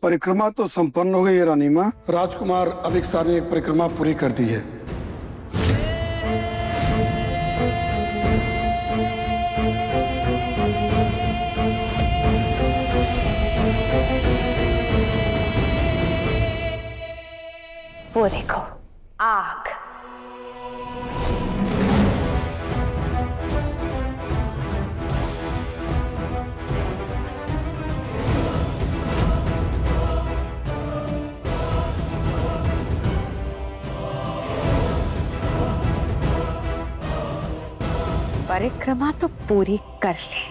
परिक्रमा तो संपन्न हो गई है रानी माँ। राजकुमार अविक सार ने एक परिक्रमा पूरी कर दी है। वो देखो, आग। परिक्रमा तो पूरी कर ले।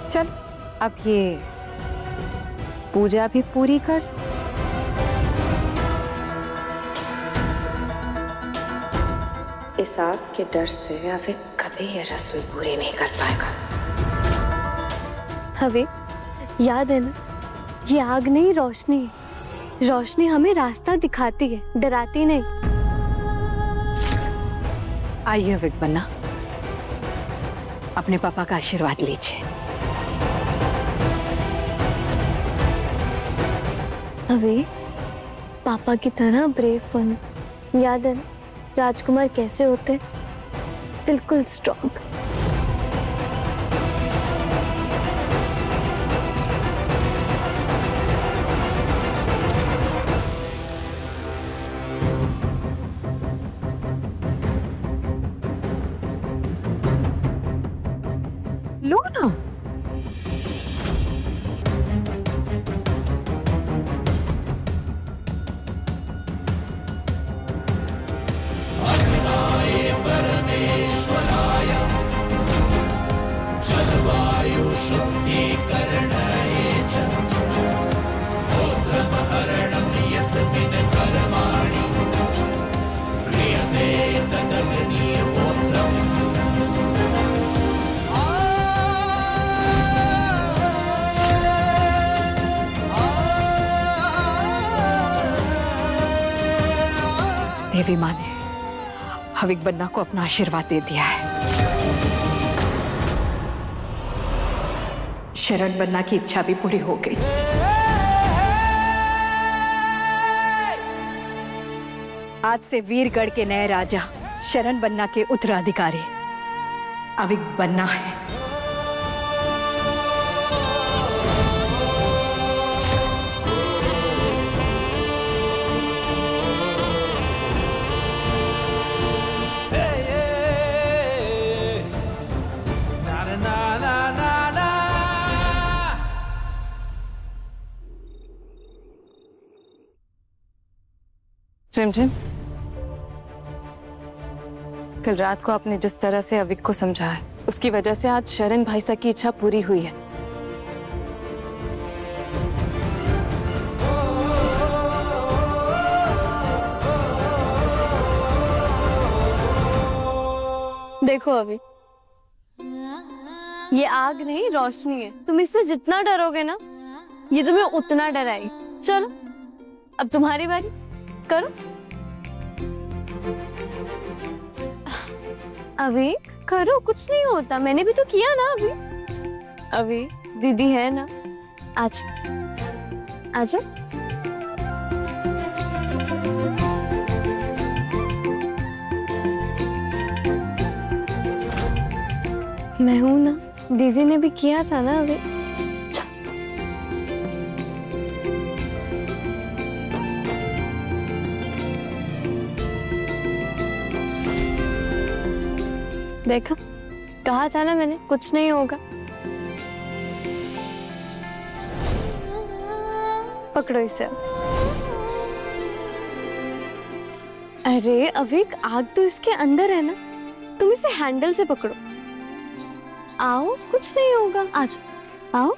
चल अब ये पूजा भी पूरी कर। इस आग के डर से अभी कभी ये रस्म पूरी नहीं कर पाएगा। हवे याद है ना, ये आग नहीं रोशनी है। रोशनी हमें रास्ता दिखाती है, डराती नहीं। आइए अविक बन्ना, अपने पापा का आशीर्वाद लीजिए। हवे पापा की तरह ब्रेव बनो। याद है ना राजकुमार कैसे होते, बिल्कुल स्ट्रॉन्ग। लो ना। परमेश्वराय जलवायु शुद्धीकरणाय च गोत्रमहरणं यस्मिन् कर्माणि क्रियते तदग्निहोत्रम्। देवी माँ ने अविक बन्ना को अपना आशीर्वाद दे दिया है। शरण बन्ना की इच्छा भी पूरी हो गई। आज से वीरगढ़ के नए राजा शरण बन्ना के उत्तराधिकारी अविक बन्ना है। रिमझिम, कल रात को आपने जिस तरह से अविक को समझाया, उसकी वजह से आज शरण भाई साहब की इच्छा पूरी हुई है। देखो अभी ये आग नहीं रोशनी है। तुम इससे जितना डरोगे ना, ये तुम्हें उतना डराएगी। चलो अब तुम्हारी बारी, करो। अभी करो, कुछ नहीं होता। मैंने भी तो किया ना अभी। अभी दीदी है ना, आज आजा। मैं हूं ना, दीदी ने भी किया था ना अभी। देखा, कहा था ना मैंने, कुछ नहीं होगा। पकड़ो इसे। अरे अविक, आग तो इसके अंदर है ना, तुम इसे हैंडल से पकड़ो। आओ, कुछ नहीं होगा। आज आओ,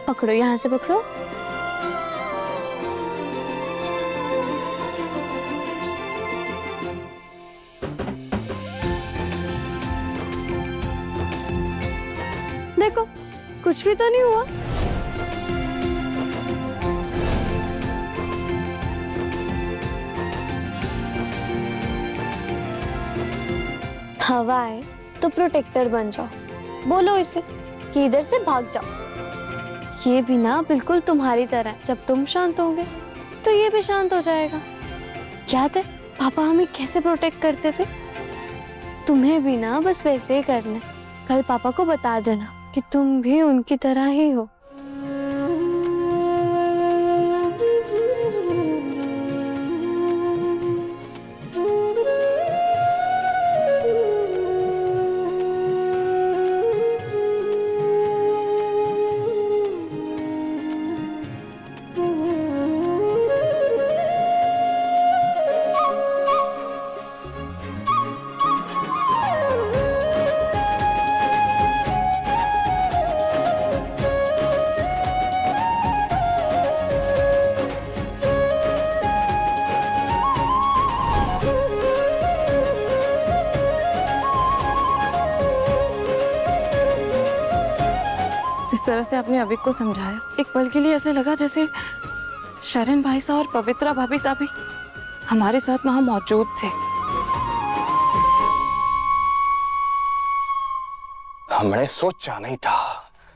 पकड़ो, यहाँ से पकड़ो। देखो, कुछ भी तो नहीं हुआ। हवा है तो प्रोटेक्टर बन जाओ, बोलो इसे कि इधर से भाग जाओ। ये भी ना बिल्कुल तुम्हारी तरह है, जब तुम शांत होंगे तो ये भी शांत हो जाएगा। याद है पापा हमें कैसे प्रोटेक्ट करते थे? तुम्हें भी ना बस वैसे ही करना है। कल पापा को बता देना कि तुम भी उनकी तरह ही हो। जिस तरह से आपने अविक को समझाया, एक पल के लिए ऐसे लगा जैसे शरण भाई साहब और पवित्रा भाभी साहब भी हमारे साथ वहां मौजूद थे। हमने सोचा नहीं था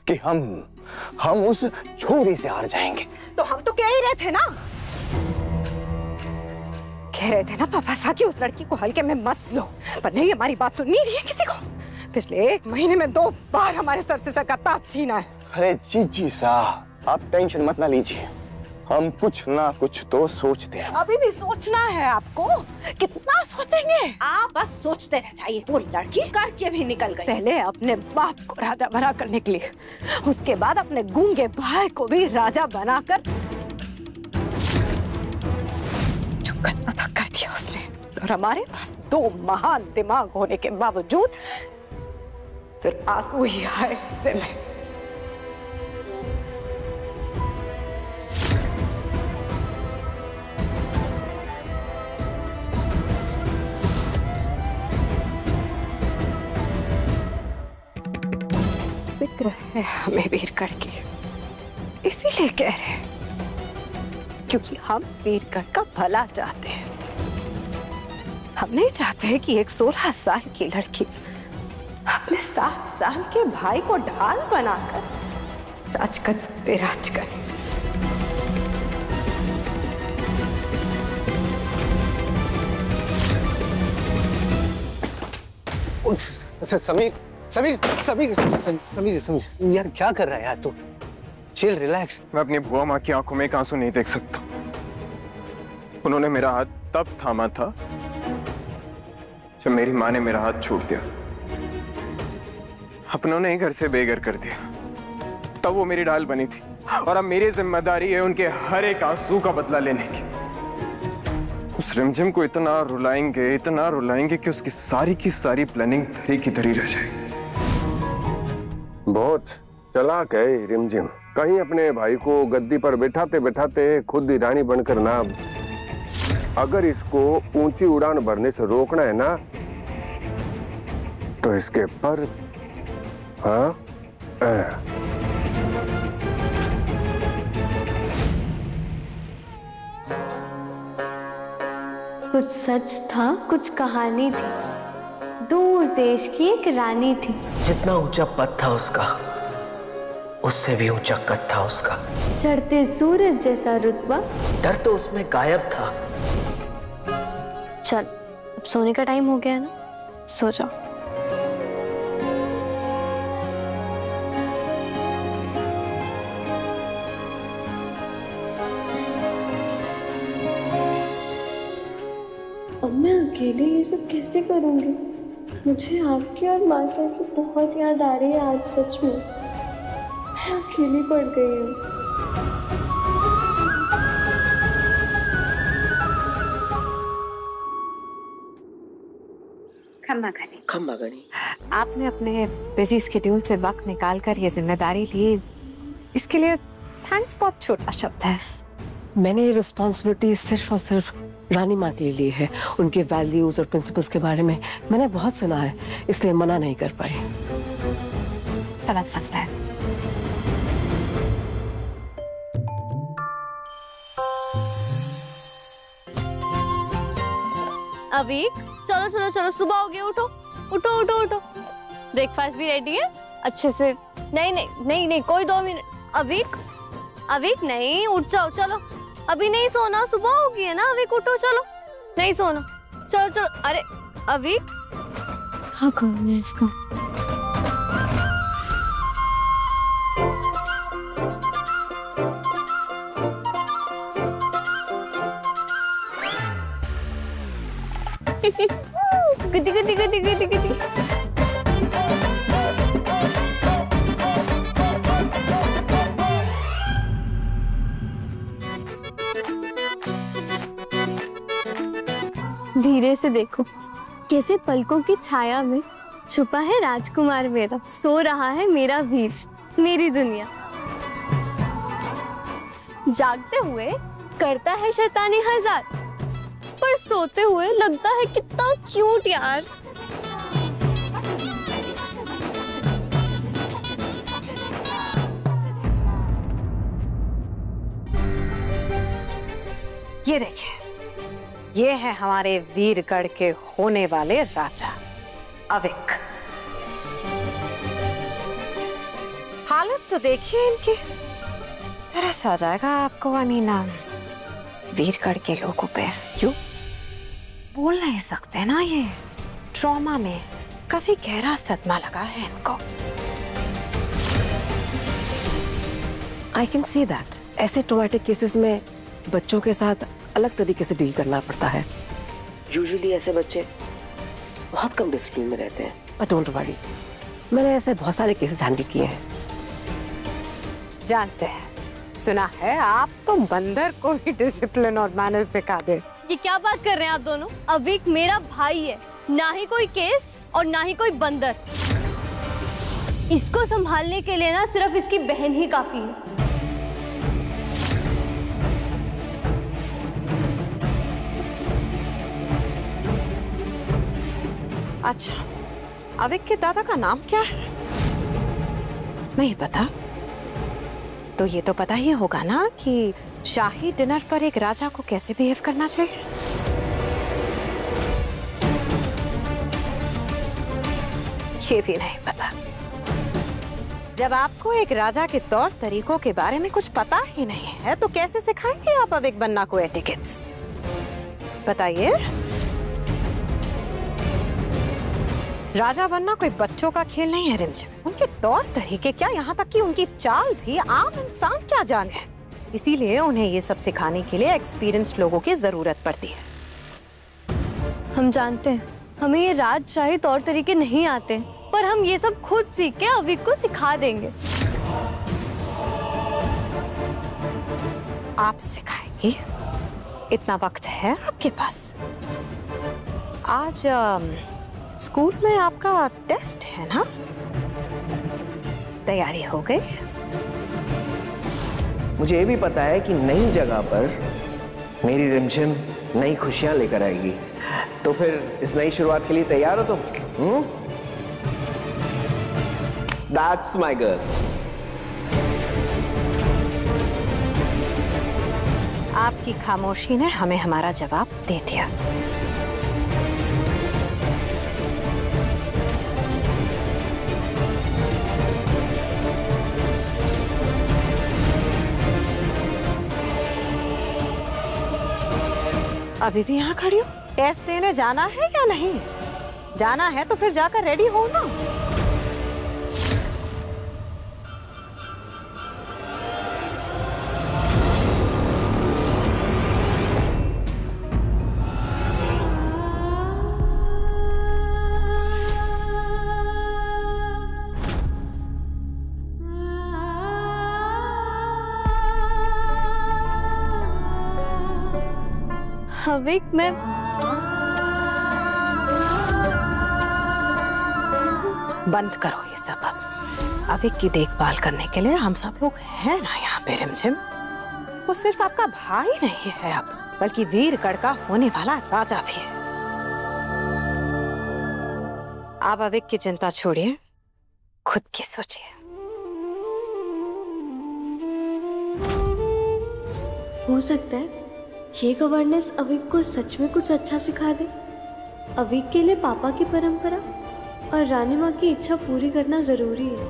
कि हम उस छोरी से हार जाएंगे। तो हम तो कह ही रहे थे ना, कह रहे थे ना पापा साहब कि उस लड़की को हल्के में मत लो, पर नहीं, हमारी बात सुन नहीं रही है किसी को। पिछले 1 महीने में 2 बार हमारे सर से सकाता छीना है। अरे जीजी साहब, आप टेंशन मत ना लीजिए, हम कुछ ना कुछ तो सोचते हैं। अभी भी सोचना है आपको? कितना सोचेंगे आप? बस सोचते रह जाइए। वो लड़की करके भी निकल गई। पहले अपने बाप को राजा बनाकर निकली, उसके बाद अपने गूंगे भाई को भी राजा बनाकर चुकन्ना तक कर दिया उसने। और हमारे पास 2 महान दिमाग होने के बावजूद सिर्फ आंसू ही आए इससे में। फिक्र है हमें वीरगढ़ की, इसीलिए कह रहे हैं, क्योंकि हम वीरगढ़ का भला चाहते हैं। हम नहीं चाहते हैं कि एक 16 साल की लड़की अपने 7 साल के भाई को ढाल बनाकर राजगद्दी पे राज करे। समीर समीर समीर समीर समीर यार क्या कर रहा है यार तू? Chill, relax. मैं अपनी बुआ माँ की आंखों में एक आंसू नहीं देख सकता। उन्होंने मेरा हाथ तब थामा था जब मेरी माँ ने मेरा हाथ छोड़ दिया। अपनों ने ही घर से बेघर कर दिया, तब वो मेरी ढाल बनी थी। और अब मेरी जिम्मेदारी है उनके हर एक आंसू का बदला लेने की। उस रिमझिम को इतना रुलाएंगे कि उसकी सारी की सारी प्लानिंग धरी की धरी रह जाएगी। बहुत चालाक है रिमझिम। कहीं अपने भाई को गद्दी पर बैठाते बैठाते खुद ही रानी बनकर ना, अगर इसको ऊंची उड़ान भरने से रोकना है ना, तो इसके पर कुछ सच था, कुछ कहानी थी। दूर देश की एक रानी थी। जितना ऊंचा पद था उसका, उससे भी ऊंचा कद था उसका। चढ़ते सूरज जैसा रुतबा। डर तो उसमें गायब था। चल, अब सोने का टाइम हो गया है ना, सो जाओ। अब मैं अकेले ये सब कैसे करूंगी? मुझे आपकी और मासा की बहुत याद आ रही है आज, सच में। मैं अकेली पड़ गई हूँ। खम्मा गणी, आपने अपने बिजी स्केड्यूल से वक्त निकालकर ये जिम्मेदारी ली, इसके लिए थैंक्स बहुत छोटा शब्द है। मैंने ये रिस्पॉन्सिबिलिटी सिर्फ और सिर्फ रानी माँ के लिए ली है। उनके वैल्यूज और प्रिंसिपल्स के बारे में मैंने बहुत सुना है, इसलिए मना नहीं कर पाई। समझ सकता है। अविक, चलो चलो चलो, सुबह हो गई, उठो। उठो उठो उठो, ब्रेकफास्ट भी रेडी है अच्छे से। नहीं नहीं नहीं नहीं, कोई 2 मिनट। अविक, अविक नहीं, उठ जाओ, चलो अभी नहीं सोना, सुबह होगी है ना। अविक उठो, चलो नहीं सोना, चलो चलो। अरे अविक, हाँ करूँ मैं इसका। गुदी गुदी गुदी गुदी गुदी। धीरे से देखो कैसे पलकों की छाया में छुपा है राजकुमार मेरा, सो रहा है मेरा वीर, मेरी दुनिया। जागते हुए करता है शैतानी हजार, पर सोते हुए लगता है कितना क्यूट यार। ये देखिए, ये है हमारे वीरगढ़ के होने वाले राजा अविक। हालत तो देखिए इनकी, तरस आ जाएगा आपको अनीना वीरगढ़ के लोगों पे। क्यों बोल नहीं सकते ना, ये ट्रॉमा में काफी गहरा सदमा लगा है इनको। I can see that. ऐसे ट्रॉमेटिक केसेस में बच्चों के साथ अलग तरीके से डील करना पड़ता है। यूजुअली ऐसे बच्चे बहुत कम डिसिप्लिन में रहते हैं, बट डोंट वरी, मैंने ऐसे बहुत सारे केसेस हैंडल किए हैं। जानते हैं, सुना है आप तो बंदर को ही डिसिप्लिन और मैनर्स सिखा दे। ये क्या बात कर रहे हैं आप दोनों? अविक मेरा भाई है, ना ही कोई केस और ना ही कोई बंदर। इसको संभालने के लिए ना सिर्फ इसकी बहन ही काफी है। अच्छा, अविक के दादा का नाम क्या है? नहीं पता? तो ये तो पता ही होगा ना कि शाही डिनर पर एक राजा को कैसे बिहेव करना चाहिए। ये भी नहीं पता। जब आपको एक राजा के तौर तरीकों के बारे में कुछ पता ही नहीं है, तो कैसे सिखाएंगे आप अविक बनना को एटिकेट्स? बताइए। राजा बनना कोई बच्चों का खेल नहीं है रिमझिम। उनके तौर तरीके क्या, यहाँ तक कि उनकी चाल भी आम इंसान क्या जाने। इसीलिए उन्हें ये सब सिखाने के लिए एक्सपीरियंस्ड लोगों की जरूरत पड़ती है। हम जानते हैं हमें ये राजशाही तौर तरीके नहीं आते, पर हम ये सब खुद सीख के अविक को सिखा देंगे। आप सिखाएंगी? इतना वक्त है आपके पास? आज स्कूल में आपका टेस्ट है ना? तैयारी हो गई? मुझे ये भी पता है कि नई जगह पर मेरी रिमझिम नई खुशियां लेकर आएगी। तो फिर इस नई शुरुआत के लिए तैयार हो तुम? That's my girl. आपकी खामोशी ने हमें हमारा जवाब दे दिया। अभी भी यहाँ खड़ी हो? टेस्ट देने जाना है या नहीं? जाना है तो फिर जाकर रेडी हो ना। अविक, मैं बंद करो ये सब अब। अविक की देखभाल करने के लिए हम सब लोग हैं ना यहाँ पे रिमझिम। वो सिर्फ आपका भाई नहीं है अब, बल्कि वीरगढ़ का होने वाला राजा भी है। आप अविक की चिंता छोड़िए, खुद की सोचिए। हो सकता है ये गवर्नेंस अविक को सच में कुछ अच्छा सिखा दे। अविक के लिए पापा की परंपरा और रानी माँ की इच्छा पूरी करना जरूरी है।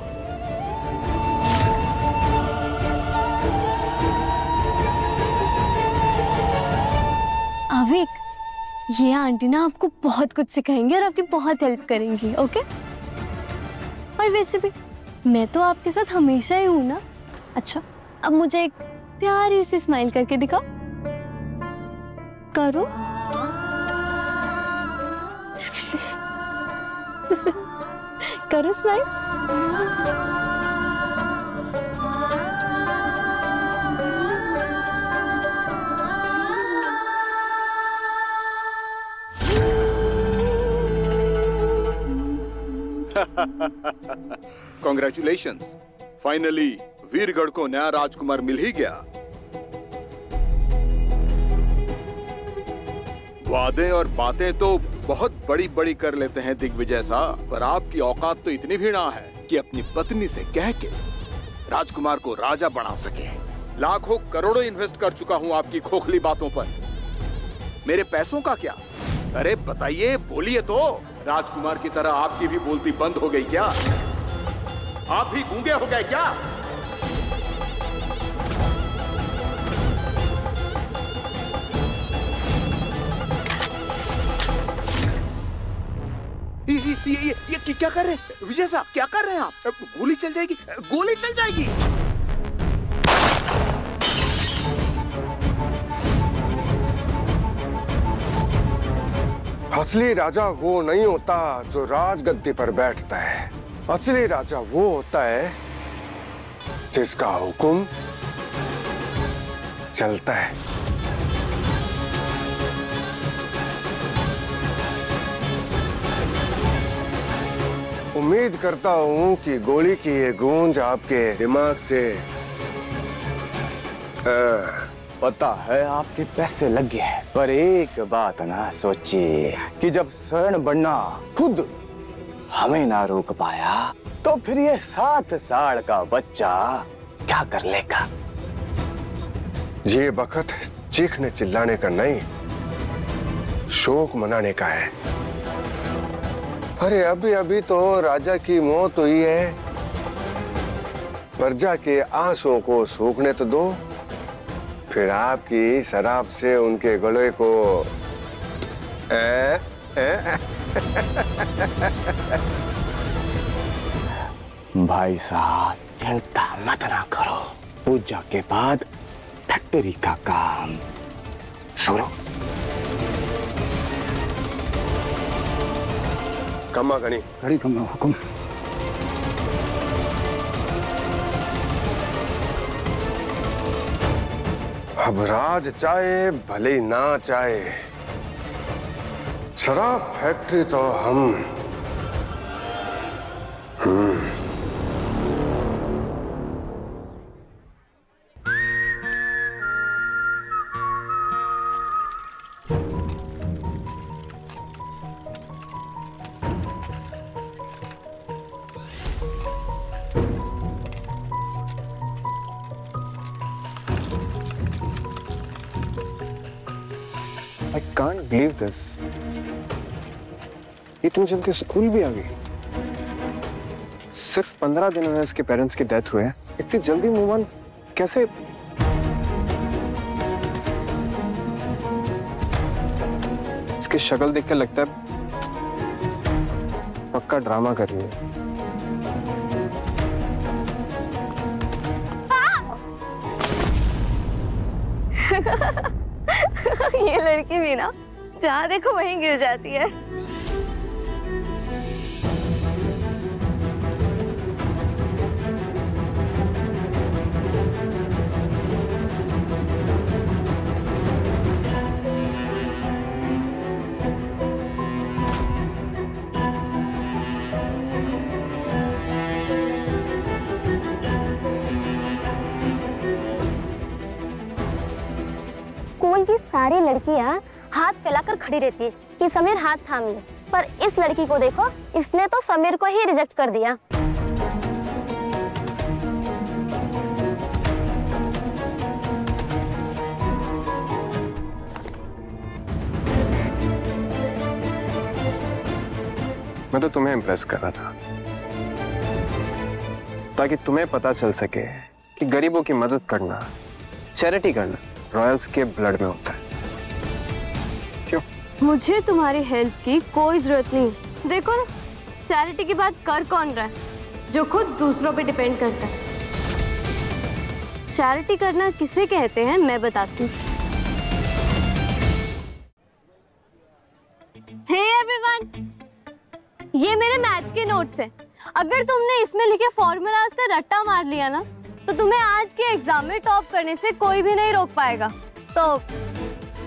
अविक, ये आंटी ना आपको बहुत कुछ सिखाएंगी और आपकी बहुत हेल्प करेंगी, ओके? और वैसे भी मैं तो आपके साथ हमेशा ही हूं ना। अच्छा, अब मुझे एक प्यारी सी स्माइल करके दिखाओ। करो। करो स्माइल। कॉन्ग्रेचुलेशंस, फाइनली वीरगढ़ को नया राजकुमार मिल ही गया। वादे और बातें तो बहुत बड़ी बड़ी कर लेते हैं दिग्विजय साहब, पर आपकी औकात तो इतनी भी ना है कि अपनी पत्नी से कह के राजकुमार को राजा बना सके। लाखों करोड़ों इन्वेस्ट कर चुका हूं आपकी खोखली बातों पर। मेरे पैसों का क्या? अरे बताइए, बोलिए तो। राजकुमार की तरह आपकी भी बोलती बंद हो गई क्या? आप भी गूंगे हो गए क्या? ये क्या कर रहे हैं विजय साहब? क्या कर रहे हैं आप? गोली चल जाएगी, गोली चल जाएगी। असली राजा वो नहीं होता जो राजगद्दी पर बैठता है। असली राजा वो होता है जिसका हुक्म चलता है। उम्मीद करता हूं कि गोली की ये गूंज आपके दिमाग से पता है आपके पैसे लग गए हैं, पर एक बात ना सोचिए कि जब स्वर्ण बनना खुद हमें ना रोक पाया तो फिर ये 7 साल का बच्चा क्या कर लेगा? ये वक्त चीखने चिल्लाने का नहीं, शोक मनाने का है। अरे अभी अभी तो राजा की मौत हुई है, प्रजा के आंसुओं को सूखने तो दो, फिर आपकी शराब से उनके गले को भाई साहब चिंता मत ना करो, पूजा के बाद फैक्ट्री का काम शुरू। कमा घड़ी घड़ी कमा हुक्म। अब राज चाहे भले ही ना चाहे, शराब फैक्ट्री तो हम I can't believe this. इतनी जल्दी स्कूल भी आ गई। सिर्फ 15 दिन में इसके पेरेंट्स की डेथ हुए। इतनी जल्दी मूव ऑन कैसे? इसकी शक्ल देख कर लगता है पक्का ड्रामा कर रही है। ये लड़की भी ना जहाँ देखो वहीं गिर जाती है। स्कूल की सारी लड़कियां हाथ फैलाकर खड़ी रहती है कि समीर हाथ थाम ले, पर इस लड़की को देखो, इसने तो समीर को ही रिजेक्ट कर दिया। मैं तो तुम्हें इम्प्रेस कर रहा था, ताकि तुम्हें पता चल सके कि गरीबों की मदद करना, चैरिटी करना रॉयल्स के ब्लड में होता है। क्यों? मुझे तुम्हारी हेल्प की कोई जरूरत नहीं। देखो ना, चैरिटी की बात कर कौन रहा है? जो खुद दूसरों पे डिपेंड करता है। चैरिटी करना किसे कहते हैं मैं बताती हूँ। हे एवरीवन, ये मेरे मैथ्स के नोट्स हैं। अगर तुमने इसमें लिखे फॉर्मूलाज का रट्टा मार लिया ना, तो तुम्हें आज के एग्जाम में टॉप करने से कोई भी नहीं रोक पाएगा। तो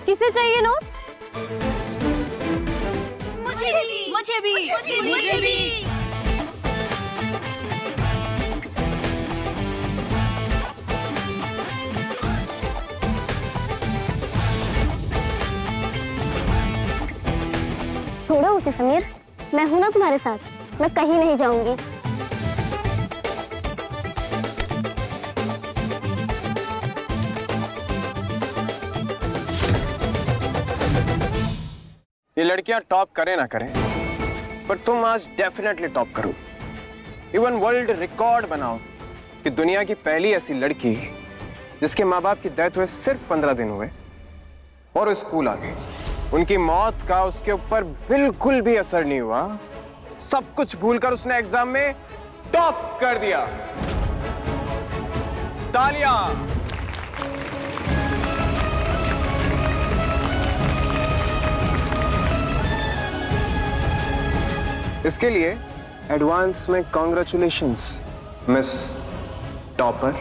किसे चाहिए नोट्स? मुझे भी। छोड़ो उसे समीर, मैं हूं ना तुम्हारे साथ, मैं कहीं नहीं जाऊंगी। ये लड़कियां टॉप करें ना करें, पर तुम आज डेफिनेटली टॉप करो। इवन वर्ल्ड रिकॉर्ड बनाओ कि दुनिया की पहली ऐसी लड़की जिसके माँ बाप की डेथ हुए सिर्फ 15 दिन हुए और वो स्कूल आ गई। उनकी मौत का उसके ऊपर बिल्कुल भी असर नहीं हुआ। सब कुछ भूलकर उसने एग्जाम में टॉप कर दिया। तालियां। इसके लिए एडवांस में कॉन्ग्रेचुलेशंस मिस टॉपर।